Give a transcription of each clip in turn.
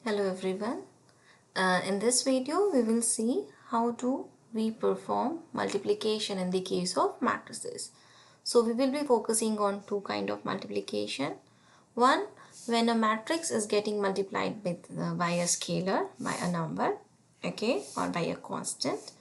Hello everyone. In this video we will see how do we perform multiplication in the case of matrices. So we will be focusing on two kind of multiplication. One, when a matrix is getting multiplied by a scalar, by a number, okay, or by a constant.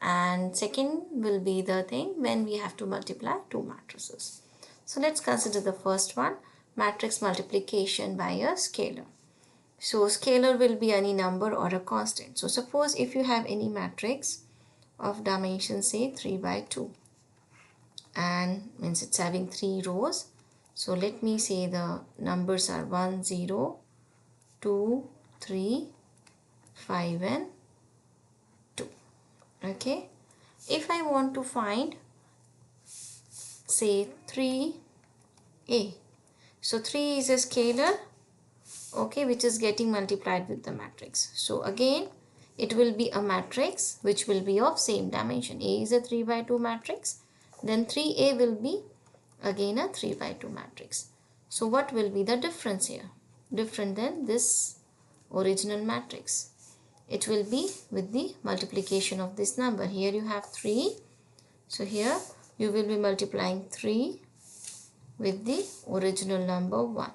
And second will be the thing when we have to multiply two matrices. So let's consider the first one, matrix multiplication by a scalar. So scalar will be any number or a constant. So suppose if you have any matrix of dimension say 3 by 2 and means it's having 3 rows. So let me say the numbers are 1, 0, 2, 3, 5 and 2. Okay. If I want to find say 3a. So 3 is a scalar, okay, which is getting multiplied with the matrix. So again it will be a matrix which will be of same dimension. A is a 3 by 2 matrix, then 3a will be again a 3 by 2 matrix. So what will be the difference here? Different than this original matrix. It will be with the multiplication of this number. Here you have 3. So here you will be multiplying 3 with the original number 1.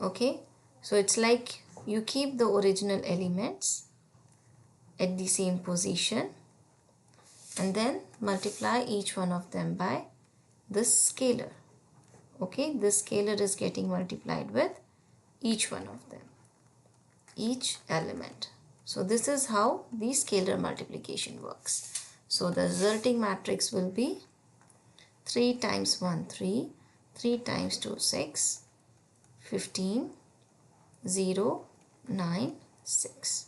Okay, so it's like you keep the original elements at the same position and then multiply each one of them by this scalar. Okay, this scalar is getting multiplied with each one of them, each element. So this is how the scalar multiplication works. So the resulting matrix will be 3 times 1, 3, 3 times 2, 6, 15, 0, 9, 6.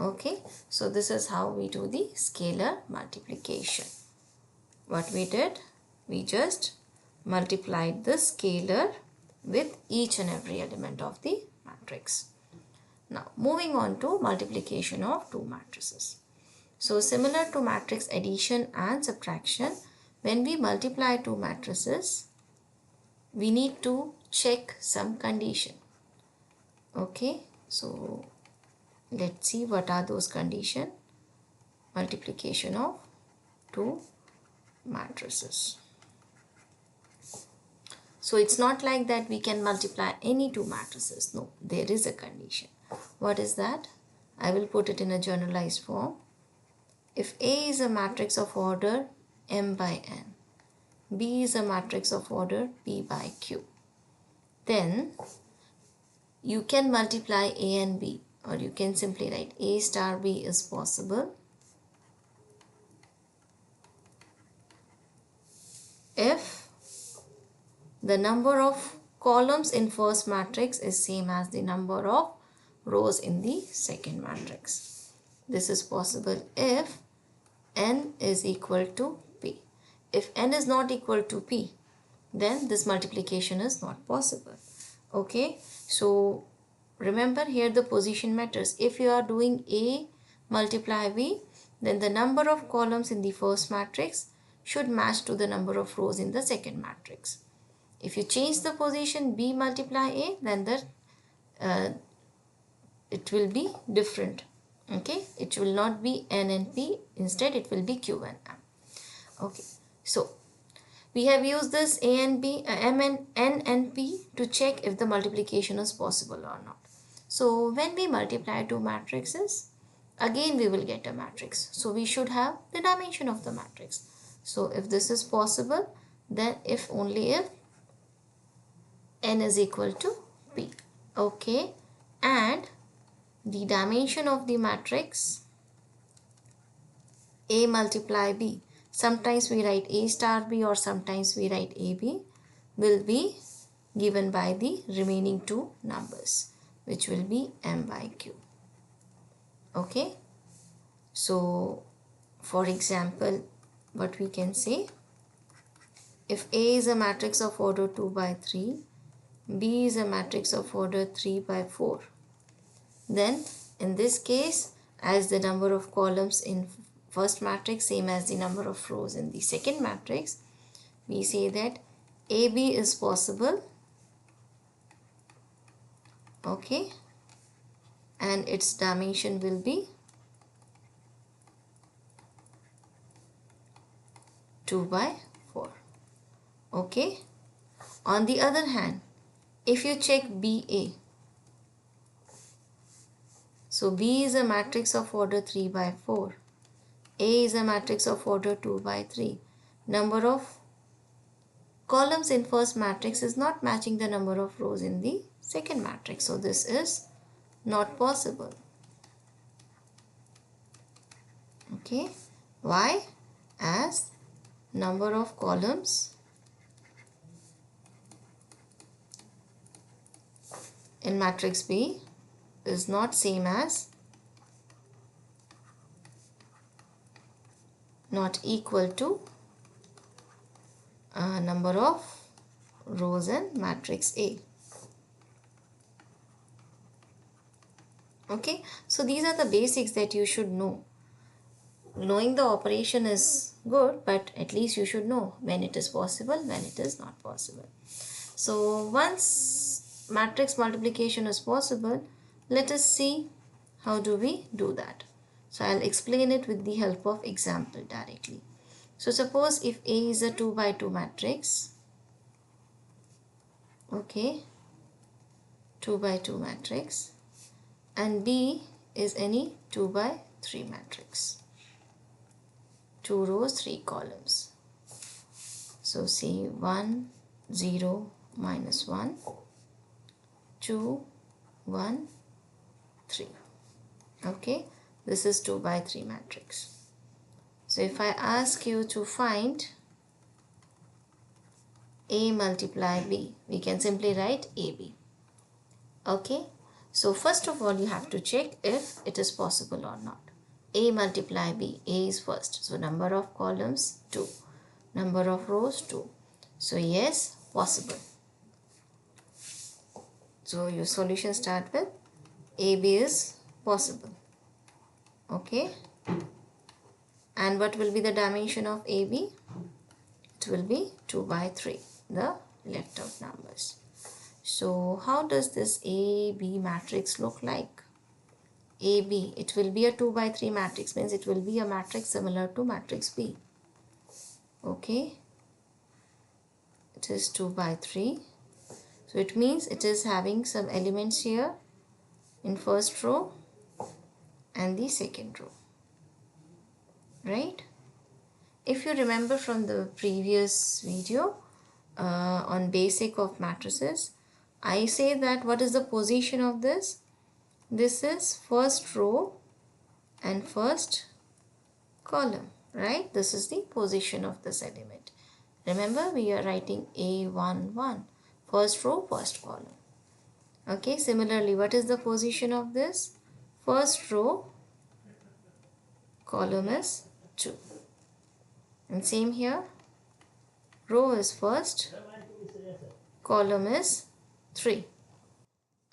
Okay, so this is how we do the scalar multiplication. What we did, we just multiplied the scalar with each and every element of the matrix. Now moving on to multiplication of two matrices. So similar to matrix addition and subtraction, when we multiply two matrices, we need to check some condition. Okay, so let's see what are those conditions. Multiplication of two matrices. So it's not like that we can multiply any two matrices. No, there is a condition. What is that? I will put it in a generalized form. If A is a matrix of order m by n, B is a matrix of order p by q, then you can multiply A and B, or you can simply write A star B is possible if the number of columns in first matrix is same as the number of rows in the second matrix. This is possible if n is equal to p. If n is not equal to p, then this multiplication is not possible. Okay, so remember here the position matters. If you are doing A multiply B, then the number of columns in the first matrix should match to the number of rows in the second matrix. If you change the position B multiply A, then it will be different. Okay, it will not be n and p, instead it will be q and m. Okay, so we have used this a and b, m and n and p to check if the multiplication is possible or not. So when we multiply two matrices, again we will get a matrix. So we should have the dimension of the matrix. So if this is possible, then if only if n is equal to p. Okay, and the dimension of the matrix A multiply B, sometimes we write A star B or sometimes we write AB, will be given by the remaining two numbers, which will be m by q. Okay, so for example, what we can say, if A is a matrix of order 2 by 3, B is a matrix of order 3 by 4, then in this case, as the number of columns in first matrix same as the number of rows in the second matrix, we say that AB is possible, okay, and its dimension will be 2 by 4. Okay. On the other hand, if you check BA, so B is a matrix of order 3 by 4. A is a matrix of order 2 by 3. Number of columns in first matrix is not matching the number of rows in the second matrix. So this is not possible. Okay. Why? As number of columns in matrix B is not same as, not equal to number of rows in matrix A. Okay, so these are the basics that you should know. Knowing the operation is good, but at least you should know when it is possible, when it is not possible. So once matrix multiplication is possible, let us see how do we do that. So I'll explain it with the help of example directly. So suppose if A is a 2 by 2 matrix, okay, 2 by 2 matrix, and B is any 2 by 3 matrix, 2 rows 3 columns. So say 1 0 minus 1 2 1 3. Okay, this is 2 by 3 matrix. So if I ask you to find A multiply B, we can simply write AB. Okay, so first of all you have to check if it is possible or not. A multiply B, A is first, so number of columns 2, number of rows 2. So yes, possible. So your solution start with AB is possible. Okay, and what will be the dimension of AB? It will be 2 by 3, the left out numbers. So how does this AB matrix look like? AB, it will be a 2 by 3 matrix, means it will be a matrix similar to matrix B. Okay, it is 2 by 3. So it means it is having some elements here in first row and the second row, right? If you remember from the previous video on basic of matrices, I say that what is the position of this? This is first row and first column, right? This is the position of this element. Remember, we are writing A11, first row, first column. Okay, similarly, what is the position of this? First row, column is 2. And same here, row is first, column is 3.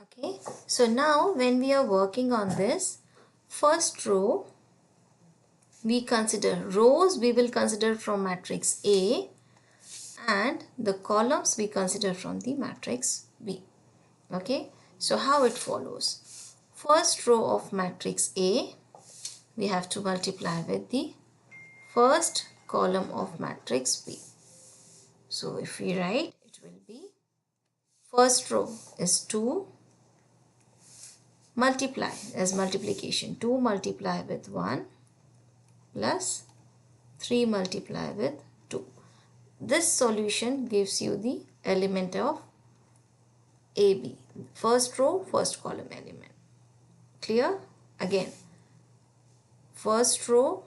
Okay, so now when we are working on this, first row, we consider rows, we will consider from matrix A, and the columns we consider from the matrix B. Okay, so how it follows? First row of matrix A, we have to multiply with the first column of matrix B. So if we write, it will be first row is 2 multiply as multiplication, 2 multiply with 1 plus 3 multiply with 2. This solution gives you the element of AB, first row, first column element. Clear? Again, first row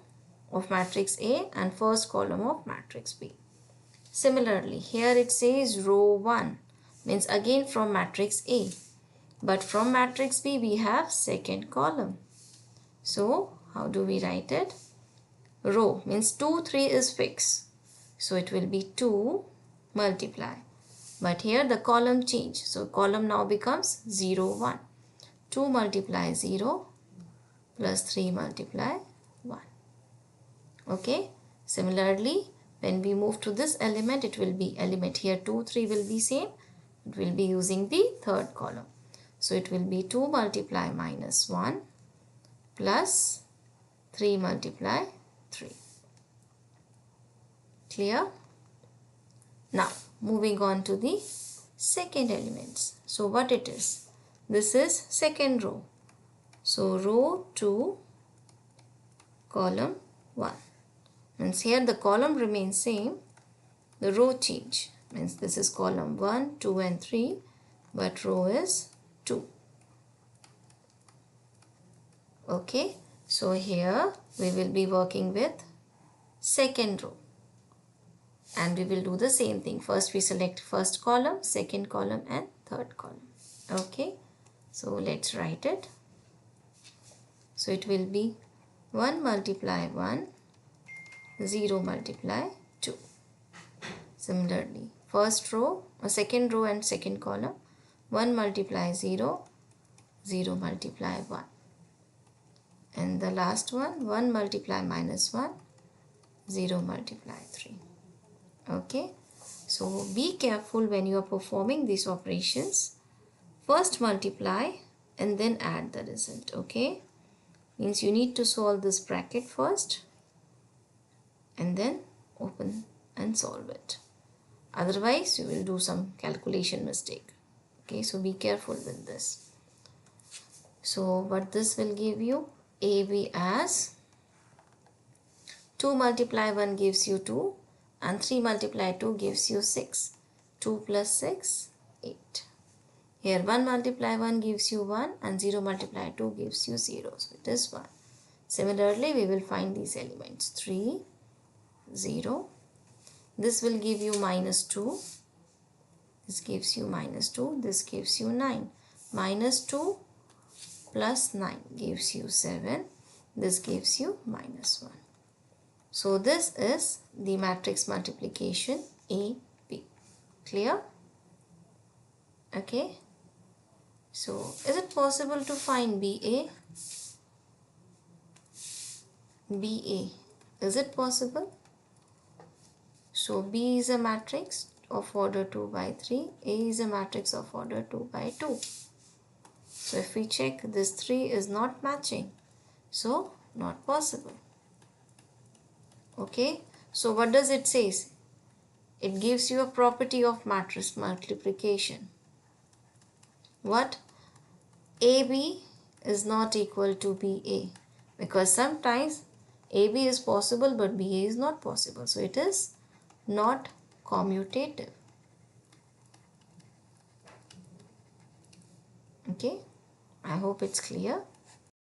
of matrix A and first column of matrix B. Similarly, here it says row 1, means again from matrix A, but from matrix B we have second column. So how do we write it? Row means 2 3 is fixed, so it will be 2 multiply, but here the column change, so column now becomes 0 1. 2 multiply 0 plus 3 multiply 1. Okay, similarly when we move to this element, it will be element here 2 3 will be same, it will be using the third column. So it will be 2 multiply minus 1 plus 3 multiply 3. Clear? Now moving on to the second elements. So what it is? This is second row. So row 2 column 1. Means here the column remains same. The row change. Means this is column 1, 2 and 3. But row is 2. Okay. So here we will be working with second row. And we will do the same thing. First we select first column, second column and third column. Okay. So let's write it. So it will be 1 multiply 1, 0 multiply 2. Similarly, first row, second row and second column, 1 multiply 0, 0 multiply 1. And the last one, 1 multiply minus 1, 0 multiply 3. Okay. So be careful when you are performing these operations. First multiply and then add the result. Okay. Means you need to solve this bracket first and then open and solve it. Otherwise you will do some calculation mistake. Okay, so be careful with this. So what this will give you? AB as 2 multiply 1 gives you 2 and 3 multiply 2 gives you 6. 2 plus 6, 8. Here 1 multiply 1 gives you 1 and 0 multiply 2 gives you 0. So it is 1. Similarly, we will find these elements. 3, 0. This will give you minus 2. This gives you minus 2. This gives you 9. Minus 2 plus 9 gives you 7. This gives you minus 1. So this is the matrix multiplication AB. Clear? Okay. So is it possible to find BA? BA. Is it possible? So B is a matrix of order 2 by 3. A is a matrix of order 2 by 2. So if we check, this 3 is not matching. So not possible. Okay. So what does it say? It gives you a property of matrix multiplication. What? AB is not equal to BA. Because sometimes AB is possible but BA is not possible. So it is not commutative. Okay. I hope it's clear.